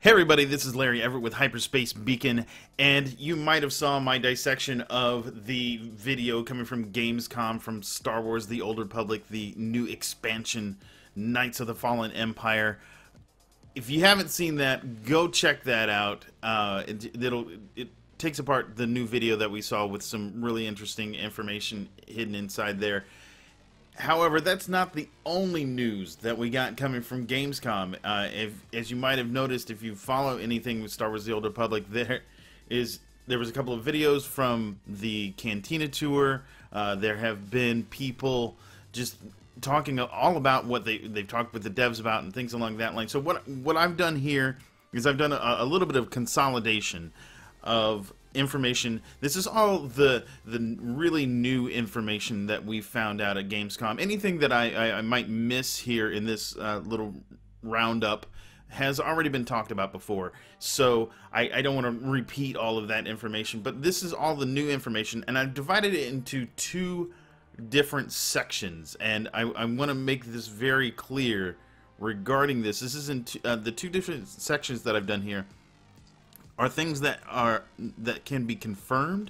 Hey everybody, this is Larry Everett with Hyperspace Beacon, and you might have saw my dissection of the video coming from Gamescom from Star Wars The Old Republic, the new expansion, Knights of the Fallen Empire. If you haven't seen that, go check that out. It takes apart the new video that we saw with some really interesting information hidden inside there. However, that's not the only news that we got coming from Gamescom. As you might have noticed, if you follow anything with Star Wars The Old Republic, there was a couple of videos from the Cantina Tour. There have been people just talking all about what they've talked with the devs about and things along that line. So what I've done here is I've done a little bit of consolidation of information. This is all the really new information that we found out at Gamescom. Anything that I might miss here in this little roundup has already been talked about before, so I don't want to repeat all of that information, but this is all the new information, and I've divided it into two different sections, and I want to make this very clear regarding this. This is in the two different sections that I've done here are things that can be confirmed,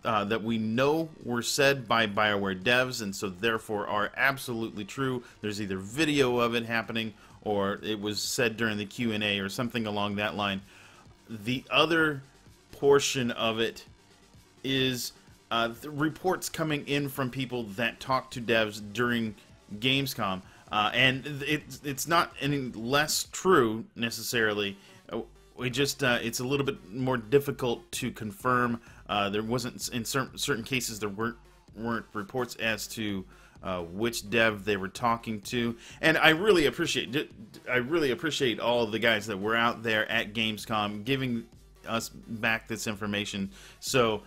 that we know were said by BioWare devs, and so therefore are absolutely true. There's either video of it happening, or it was said during the Q&A, or something along that line. The other portion of it is the reports coming in from people that talk to devs during Gamescom, and it's not any less true necessarily. It's a little bit more difficult to confirm. There wasn't, in certain cases, there weren't reports as to which dev they were talking to, and I really appreciate all of the guys that were out there at Gamescom giving us back this information. So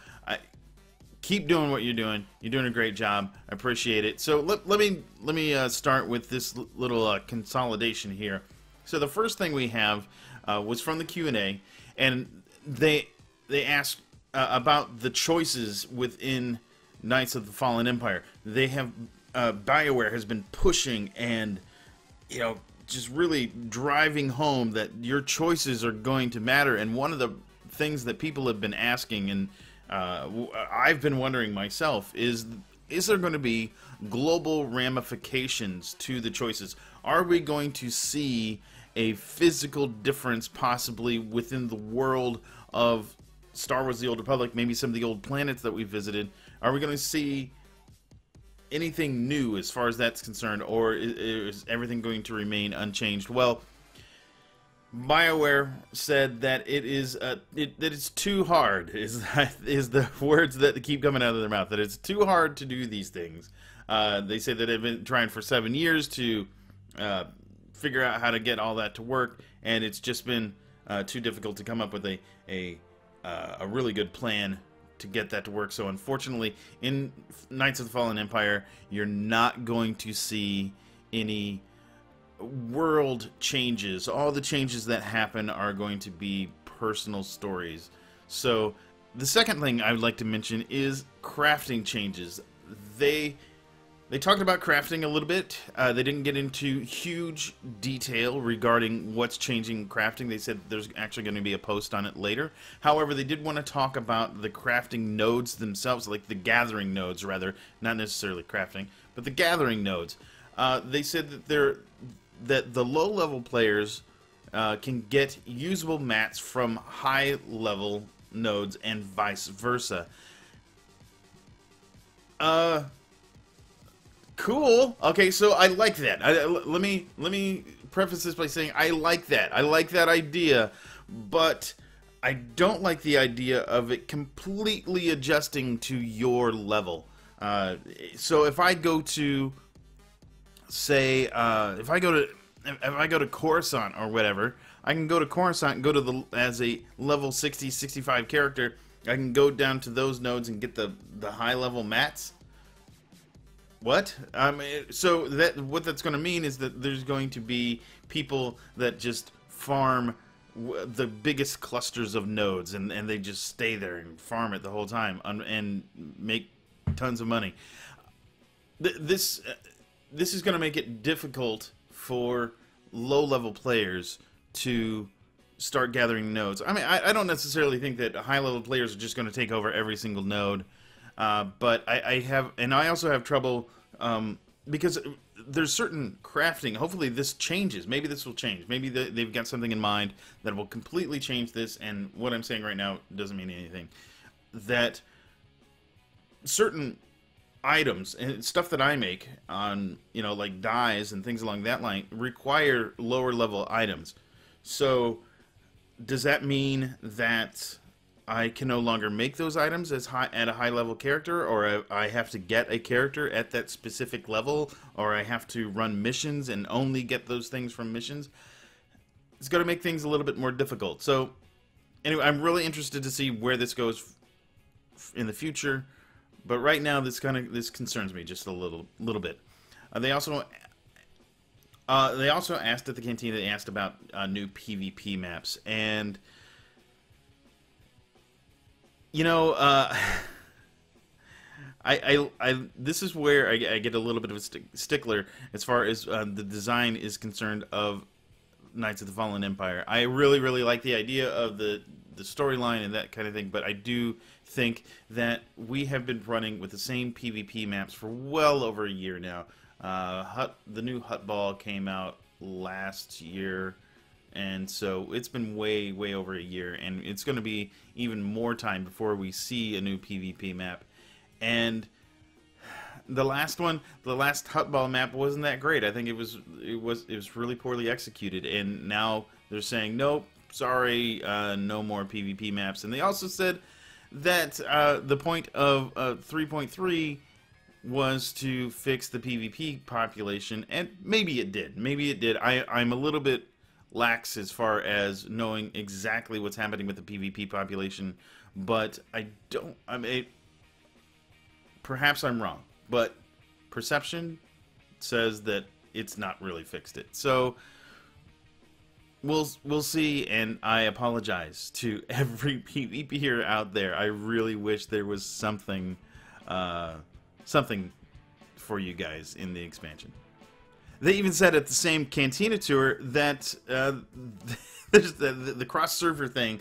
keep doing what you're doing. You're doing a great job. I appreciate it. So let me start with this little consolidation here. So the first thing we have was from the Q&A, and they asked about the choices within Knights of the Fallen Empire. They have BioWare has been pushing and just really driving home that your choices are going to matter. And one of the things that people have been asking, and I've been wondering myself, is there going to be global ramifications to the choices? Are we going to see a physical difference possibly within the world of Star Wars The Old Republic, maybe some of the old planets that we visited? Are we going to see anything new as far as that's concerned, or is everything going to remain unchanged? Well, BioWare said that that it's too hard, is the words that keep coming out of their mouth, that it's too hard to do these things. They say that they've been trying for 7 years to figure out how to get all that to work, and it's just been too difficult to come up with a really good plan to get that to work. So unfortunately, in Knights of the Fallen Empire, you're not going to see any world changes. All the changes that happen are going to be personal stories. So the second thing I would like to mention is crafting changes. They talked about crafting a little bit. They didn't get into huge detail regarding what's changing crafting. They said there's actually going to be a post on it later. However, they did want to talk about the crafting nodes themselves, like the gathering nodes, rather, not necessarily crafting, but the gathering nodes. They said that the low-level players can get usable mats from high-level nodes and vice versa. Cool. Okay, so I like that. Let me preface this by saying I like that. I like that idea, but I don't like the idea of it completely adjusting to your level. So if I go to, say, if I go to Coruscant or whatever, I can go to Coruscant and go to as a level 60, 65 character. I can go down to those nodes and get the high level mats. What? So what that's going to mean is that there's going to be people that just farm the biggest clusters of nodes, and they just stay there and farm it the whole time and make tons of money. This is going to make it difficult for low-level players to start gathering nodes. I mean, I don't necessarily think that high-level players are just going to take over every single node, but I also have trouble because there's certain crafting. Hopefully this changes. Maybe this will change. Maybe they've got something in mind that will completely change this, and what I'm saying right now doesn't mean anything. That certain items and stuff that I make on, you know, like dyes and things along that line require lower level items. So does that mean that I can no longer make those items as high at a high level character, or I have to get a character at that specific level, or I have to run missions and only get those things from missions? It's going to make things a little bit more difficult. So anyway, I'm really interested to see where this goes in the future, but right now this concerns me just a little bit. They also asked at the cantina. They asked about new PvP maps, and you know, this is where I get a little bit of a stickler as far as the design is concerned of Knights of the Fallen Empire. I really like the idea of the storyline and that kind of thing, but I do think that we have been running with the same PvP maps for well over a year now. The new Hut Ball came out last year, and so it's been way over a year, and it's going to be even more time before we see a new PvP map. And the last Hut Ball map wasn't that great. I think it was really poorly executed, and now they're saying nope, sorry, no more PvP maps. And they also said that the point of 3.3 was to fix the PvP population, and maybe it did. I'm a little bit lax as far as knowing exactly what's happening with the PvP population, but perhaps I'm wrong, but perception says that it's not really fixed it. So we'll see, and I apologize to every PvPer out there. I really wish there was something for you guys in the expansion. They even said at the same Cantina Tour that there's the cross-server thing.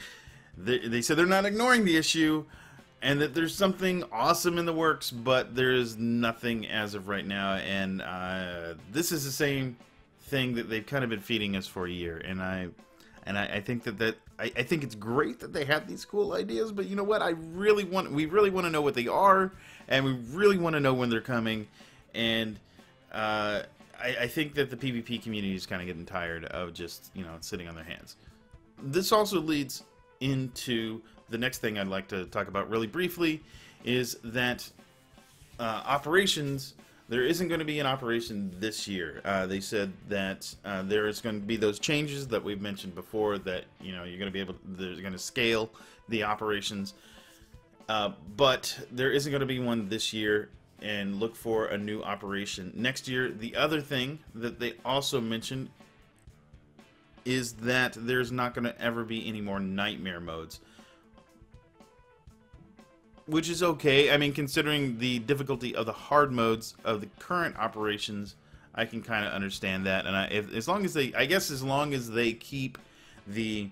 They said they're not ignoring the issue, and that there's something awesome in the works, but there is nothing as of right now. And this is the same thing that they've kind of been feeding us for a year. And I think I think it's great that they have these cool ideas, but you know what? We really want to know what they are, and we really want to know when they're coming. And I think that the PvP community is kind of getting tired of just, you know, sitting on their hands. This also leads into the next thing I'd like to talk about really briefly, is that operations. There isn't going to be an operation this year. They said that there is going to be those changes that we've mentioned before, that, you know, you're going to be they're going to scale the operations, but there isn't going to be one this year, and look for a new operation next year. The other thing that they also mentioned is that there's not going to ever be any more nightmare modes, which is okay. I mean, considering the difficulty of the hard modes of the current operations, I can kind of understand that. And as long as they keep the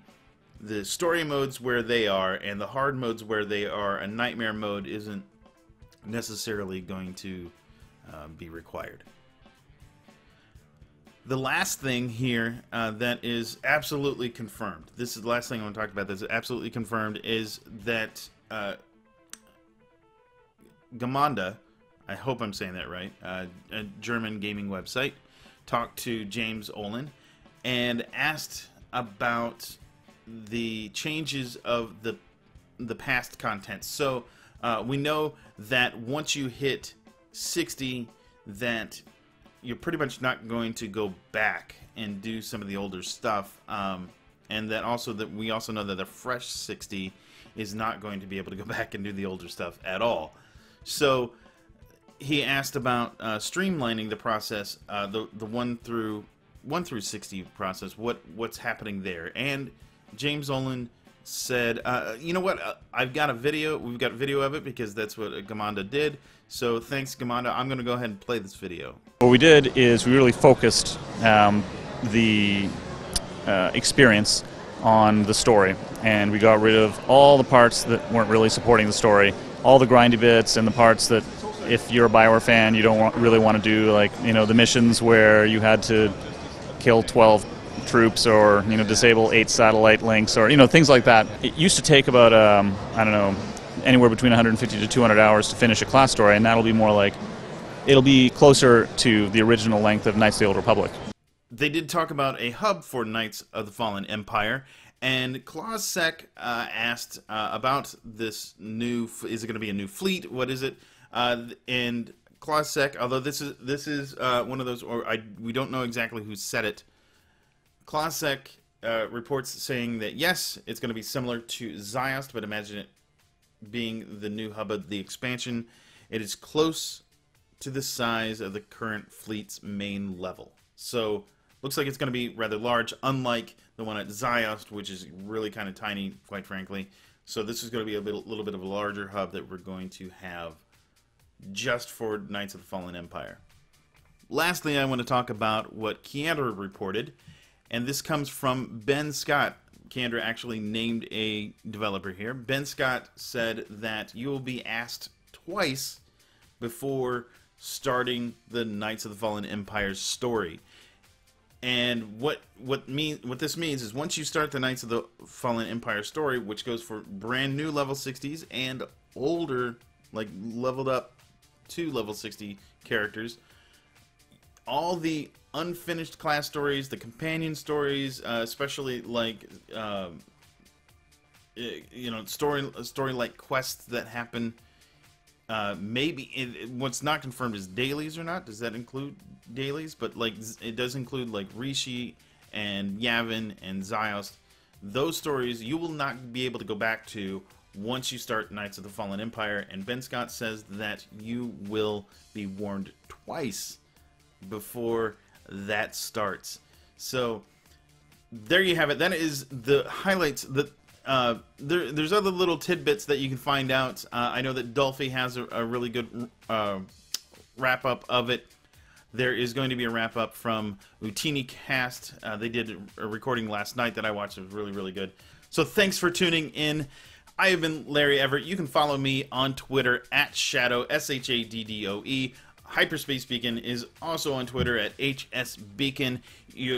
story modes where they are and the hard modes where they are, a nightmare mode isn't necessarily going to be required. The last thing here that is absolutely confirmed, this is the last thing I want to talk about that's absolutely confirmed, is that Gamanda, I hope I'm saying that right, a German gaming website, talked to James Olin and asked about the changes of the past content. So we know that once you hit 60, that you're pretty much not going to go back and do some of the older stuff, and that we also know that a fresh 60 is not going to be able to go back and do the older stuff at all. So he asked about streamlining the process, the 1 through 60 process. What's happening there? And James Olin said, you know what? I've got a video. We've got a video of it because that's what Gamanda did. So thanks, Gamanda. I'm going to go ahead and play this video. What we did is we really focused the experience on the story, and we got rid of all the parts that weren't really supporting the story, all the grindy bits and the parts that, if you're a BioWare fan, you don't really want to do, like, you know, the missions where you had to kill 12 troops or, you know, disable 8 satellite links or, you know, things like that. It used to take about, I don't know, anywhere between 150 to 200 hours to finish a class story, and that'll be more like, it'll be closer to the original length of Knights of the Old Republic. They did talk about a hub for Knights of the Fallen Empire, and KotFE asked about this new. Is it going to be a new fleet? What is it? And KotFE, although this is one of those, or we don't know exactly who said it. KotFE reports saying that yes, it's going to be similar to Ziost, but imagine it being the new hub of the expansion. It is close to the size of the current fleet's main level. So looks like it's going to be rather large, unlike the one at Ziost, which is really kind of tiny, quite frankly. So this is going to be a little bit of a larger hub that we're going to have just for Knights of the Fallen Empire. Lastly, I want to talk about what Keandra reported, and this comes from Ben Scott. Keandra actually named a developer here. Ben Scott said that you will be asked twice before starting the Knights of the Fallen Empire's story. And what this means is once you start the Knights of the Fallen Empire story, which goes for brand new level 60s and older, like leveled up to level 60 characters, all the unfinished class stories, the companion stories, especially like you know, story like quests that happen. Maybe what's not confirmed is dailies or not. Does that include dailies? But like it does include like Rishi and Yavin and Ziost. Those stories you will not be able to go back to once you start Knights of the Fallen Empire. And Ben Scott says that you will be warned twice before that starts. So there you have it. That is the highlights. There's other little tidbits that you can find out. I know that Dolphy has a really good wrap-up of it. There is going to be a wrap-up from Utini Cast. They did a recording last night that I watched. It was really, really good. So thanks for tuning in. I have been Larry Everett. You can follow me on Twitter at Shadow, SHADDOE. Hyperspace Beacon is also on Twitter at HSBeacon.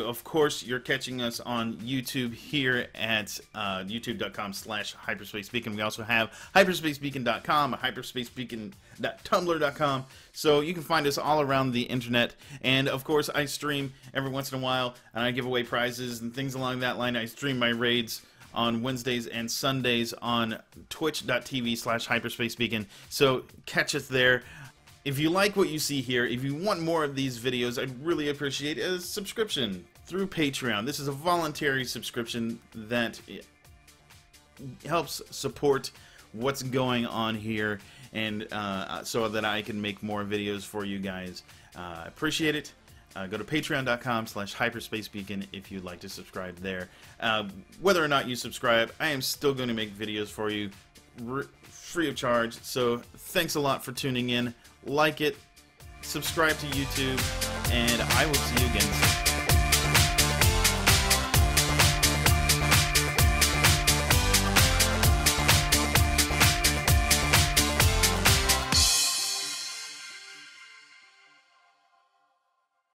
Of course, you're catching us on YouTube here at youtube.com/hyperspacebeacon. We also have hyperspacebeacon.com, hyperspacebeacon.tumblr.com. So you can find us all around the internet. And of course, I stream every once in a while, and I give away prizes and things along that line. I stream my raids on Wednesdays and Sundays on twitch.tv/hyperspacebeacon. So catch us there. If you like what you see here, if you want more of these videos, I'd really appreciate a subscription through Patreon. This is a voluntary subscription that helps support what's going on here, and so that I can make more videos for you guys. Appreciate it. Go to patreon.com/hyperspacebeacon if you'd like to subscribe there. Whether or not you subscribe, I am still going to make videos for you free of charge. So thanks a lot for tuning in. Like it, subscribe to YouTube, and I will see you again soon.